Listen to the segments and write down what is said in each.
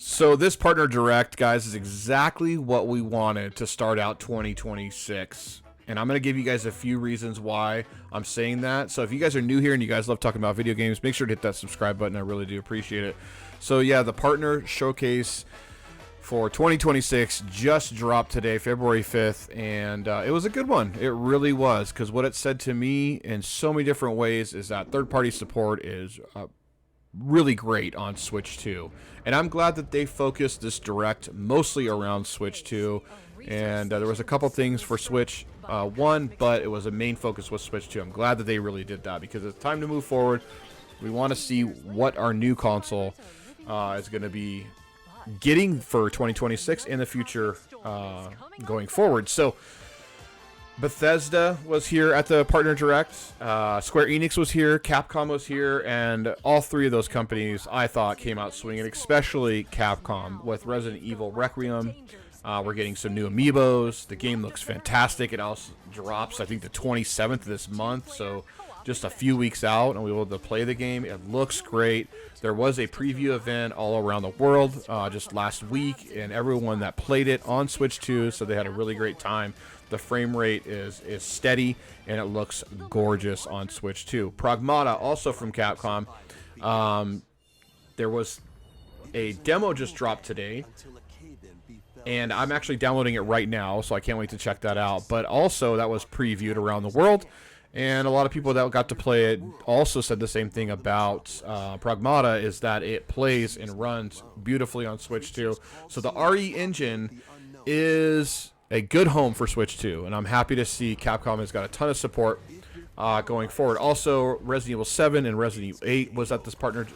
So this partner direct, guys, is exactly what we wanted to start out 2026. And I'm going to give you guys a few reasons why I'm saying that. So if you guys are new here and you guys love talking about video games, make sure to hit that subscribe button. I really do appreciate it. So yeah, the partner showcase for 2026 just dropped today, February 5th, and it was a good one. It really was, because what it said to me in so many different ways is that third-party support is really great on Switch 2. And I'm glad that they focused this direct mostly around Switch 2. And there was a couple things for Switch 1, but it was a main focus with Switch 2. I'm glad that they really did that, because it's time to move forward. We want to see what our new console is going to be getting for 2026 in the future going forward. So Bethesda was here at the Partner Direct, Square Enix was here, Capcom was here, and all three of those companies I thought came out swinging, especially Capcom with Resident Evil Requiem. We're getting some new amiibos. The game looks fantastic. It also drops, I think, the 27th of this month, so just a few weeks out, and we will be able to play the game. It looks great. There was a preview event all around the world just last week, and everyone that played it on Switch 2, so they had a really great time. The frame rate is steady, and it looks gorgeous on Switch 2. Pragmata, also from Capcom. There was a demo just dropped today, and I'm actually downloading it right now, so I can't wait to check that out. But also, that was previewed around the world, and a lot of people that got to play it also said the same thing about Pragmata, is that it plays and runs beautifully on Switch 2. So the RE engine is a good home for Switch 2, and I'm happy to see Capcom has got a ton of support going forward. Also, Resident Evil 7 and Resident Evil 8 was at this partner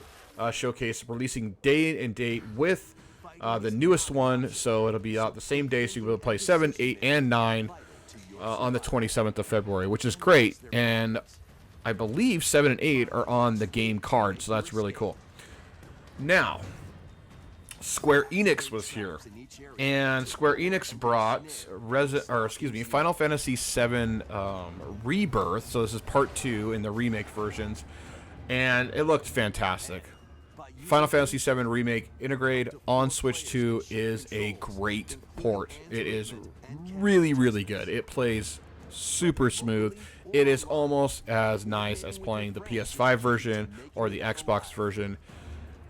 showcase, releasing day and date with the newest one, so it'll be out the same day, so you'll be able to play 7, 8, and 9 on the 27th of February, which is great. And I believe 7 and 8 are on the game card, so that's really cool. Now, Square Enix was here, and Square Enix brought Final Fantasy VII Rebirth. So this is part 2 in the remake versions, and it looked fantastic. Final Fantasy VII Remake Intergrade on Switch 2 is a great port. It is really, really good. It plays super smooth. It is almost as nice as playing the PS5 version or the Xbox version.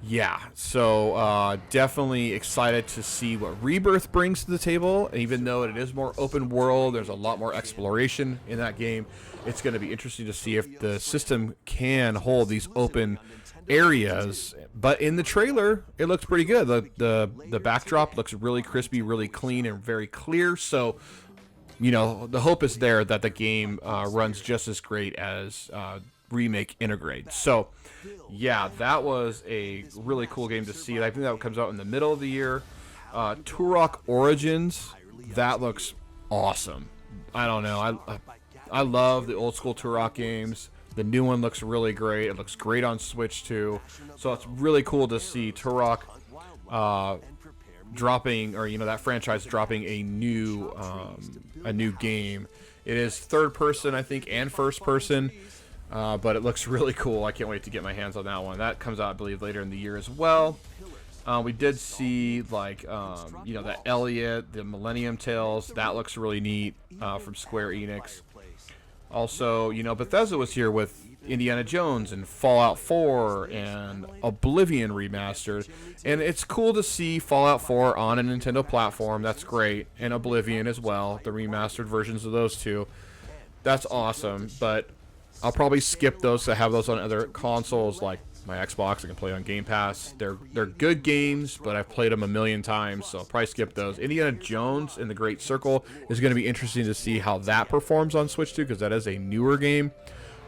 Yeah, so definitely excited to see what Rebirth brings to the table. Even though it is more open world, there's a lot more exploration in that game. It's going to be interesting to see if the system can hold these open areas. But in the trailer, it looks pretty good. The backdrop looks really crispy, really clean, and very clear. So, you know, the hope is there that the game runs just as great as Remake Intergrade. So, yeah, that was a really cool game to see. I think that comes out in the middle of the year. Turok Origins, that looks awesome. I don't know. I love the old school Turok games. The new one looks really great. It looks great on Switch too. So it's really cool to see Turok dropping, or that franchise dropping a new game. It is third person, I think, and first person, but it looks really cool. I can't wait to get my hands on that one. That comes out, I believe, later in the year as well. We did see the Elliot, the Millennium Tales. That looks really neat from Square Enix. Also, Bethesda was here with Indiana Jones and Fallout 4 and Oblivion remastered. And it's cool to see Fallout 4 on a Nintendo platform. That's great. And Oblivion as well, the remastered versions of those two. That's awesome. But I'll probably skip those to have those on other consoles like my Xbox. I can play on Game Pass. They're good games, but I've played them a million times, so I'll probably skip those. Indiana Jones and the Great Circle is going to be interesting to see how that performs on Switch 2, because that is a newer game.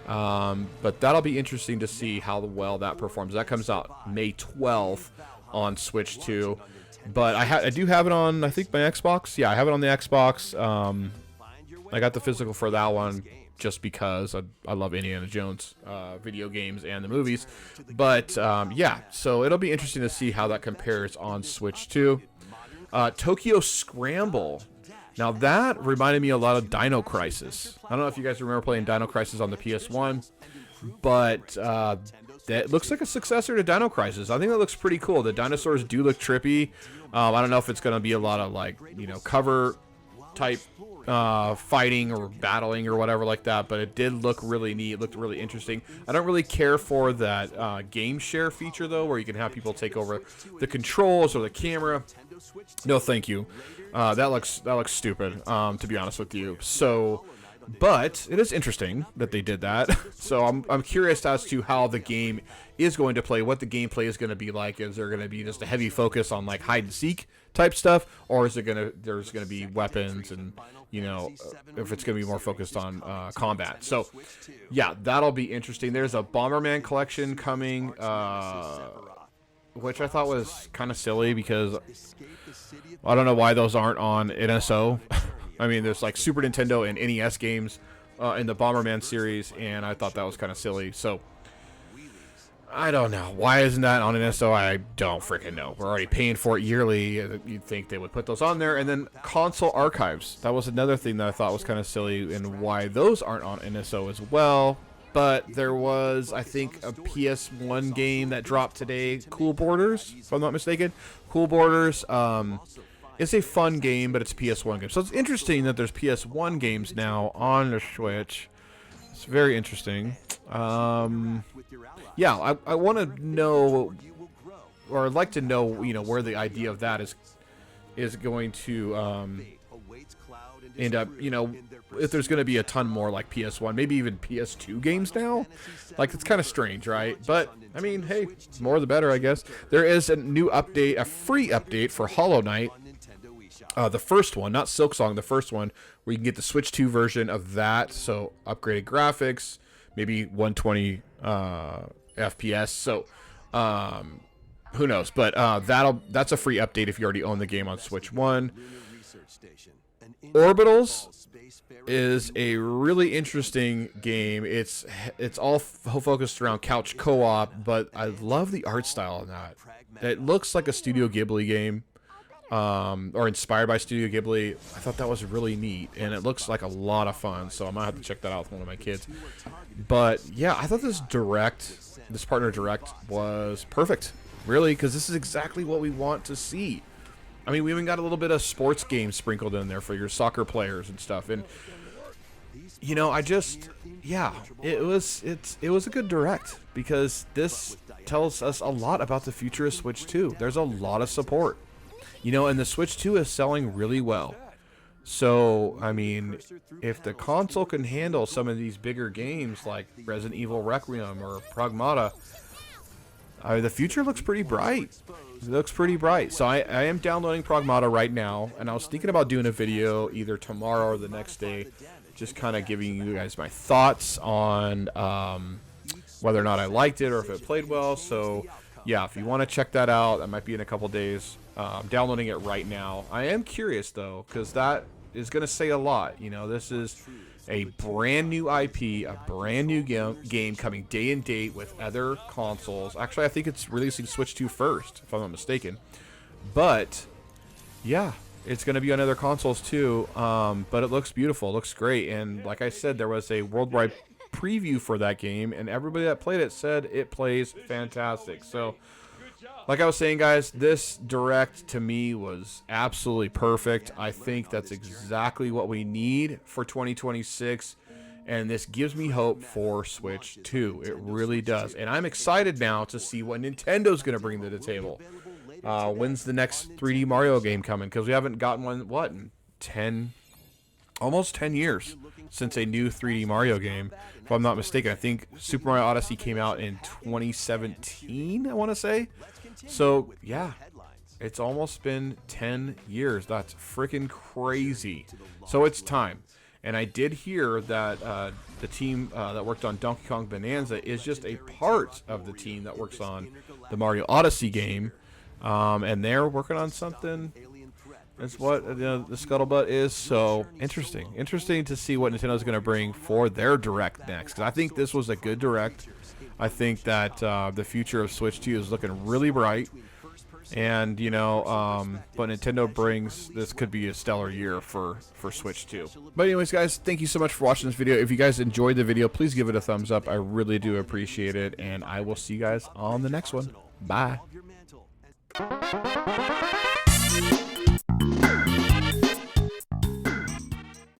But that'll be interesting to see how well that performs. That comes out May 12th on Switch 2. But I do have it on, I think, my Xbox. Yeah, I have it on the Xbox. I got the physical for that one, just because I love Indiana Jones video games and the movies. But, yeah, so it'll be interesting to see how that compares on Switch 2. Tokyo Scramble. Now, that reminded me a lot of Dino Crisis. I don't know if you guys remember playing Dino Crisis on the PS1, but that looks like a successor to Dino Crisis. I think that looks pretty cool. The dinosaurs do look trippy. I don't know if it's going to be a lot of, like, cover type fighting or battling or whatever like that, but it did look really neat. It looked really interesting. I don't really care for that game share feature, though, where you can have people take over the controls or the camera. No, thank you. That looks stupid, to be honest with you. So, but it is interesting that they did that. So I'm curious as to how the game is going to play, what the gameplay is going to be like. Is there going to be just a heavy focus on like hide and seek type stuff, or is it there's going to be weapons and if it's going to be more focused on combat? So yeah, that'll be interesting. There's a Bomberman collection coming, which I thought was kind of silly because I don't know why those aren't on NSO. I mean, there's like Super Nintendo and NES games in the Bomberman series, and I thought that was kind of silly. So I don't know. Why isn't that on NSO? I don't freaking know. We're already paying for it yearly. You'd think they would put those on there. And then console archives. That was another thing that I thought was kind of silly, and why those aren't on NSO as well. But there was, I think, a PS1 game that dropped today, Cool Borders, if I'm not mistaken. Cool Borders. It's a fun game, but it's a PS1 game. So it's interesting that there's PS1 games now on the Switch. It's very interesting. Yeah, I want to know, or I'd like to know, where the idea of that is going to end up. If there's going to be a ton more like PS1, maybe even PS2 games now. Like, it's kind of strange, right? But I mean, hey, more the better, I guess. There is a new update, a free update for Hollow Knight. The first one, not Silksong, the first one, where you can get the Switch 2 version of that. So upgraded graphics, maybe 120 FPS. So who knows? But that's a free update if you already own the game on Switch 1. Orbitals is a really interesting game. It's all focused around couch co-op, but I love the art style in that. It looks like a Studio Ghibli game. Or inspired by Studio Ghibli. I thought that was really neat, and it looks like a lot of fun, so I might have to check that out with one of my kids. But yeah, I thought this partner direct was perfect, really, because this is exactly what we want to see. I mean, we even got a little bit of sports games sprinkled in there for your soccer players and stuff, and it was a good direct, because this tells us a lot about the future of Switch 2. There's a lot of support. And the Switch 2 is selling really well. So, I mean, if the console can handle some of these bigger games like Resident Evil Requiem or Pragmata, the future looks pretty bright. It looks pretty bright. So I am downloading Pragmata right now, and I was thinking about doing a video either tomorrow or the next day, just kind of giving you guys my thoughts on whether or not I liked it or if it played well. So, yeah, if you want to check that out, that might be in a couple days. I'm downloading it right now. I am curious, though, because that is going to say a lot. This is a brand new IP, a brand new game coming day and date with other consoles. Actually, I think it's releasing Switch 2 first, if I'm not mistaken. But, yeah, it's going to be on other consoles, too. But it looks beautiful. It looks great. And like I said, there was a worldwide preview for that game, and everybody that played it said it plays fantastic. So, like I was saying, guys, this direct to me was absolutely perfect. I think that's exactly what we need for 2026, and this gives me hope for Switch 2. It really does, and I'm excited now to see what Nintendo's going to bring to the table. When's the next 3D Mario game coming? Because we haven't gotten one, in almost 10 years since a new 3D Mario game. If I'm not mistaken, I think Super Mario Odyssey came out in 2017, I want to say. So, yeah, it's almost been 10 years. That's freaking crazy. So it's time. And I did hear that the team that worked on Donkey Kong Bonanza is just a part of the team that works on the Mario Odyssey game. And they're working on something. That's what the scuttlebutt is. So interesting to see what Nintendo's going to bring for their direct next, because I think this was a good direct. I think that the future of Switch 2 is looking really bright. And you know, but Nintendo brings, this could be a stellar year for Switch 2. But anyways, guys, thank you so much for watching this video. If you guys enjoyed the video, please give it a thumbs up. I really do appreciate it, and I will see you guys on the next one. Bye.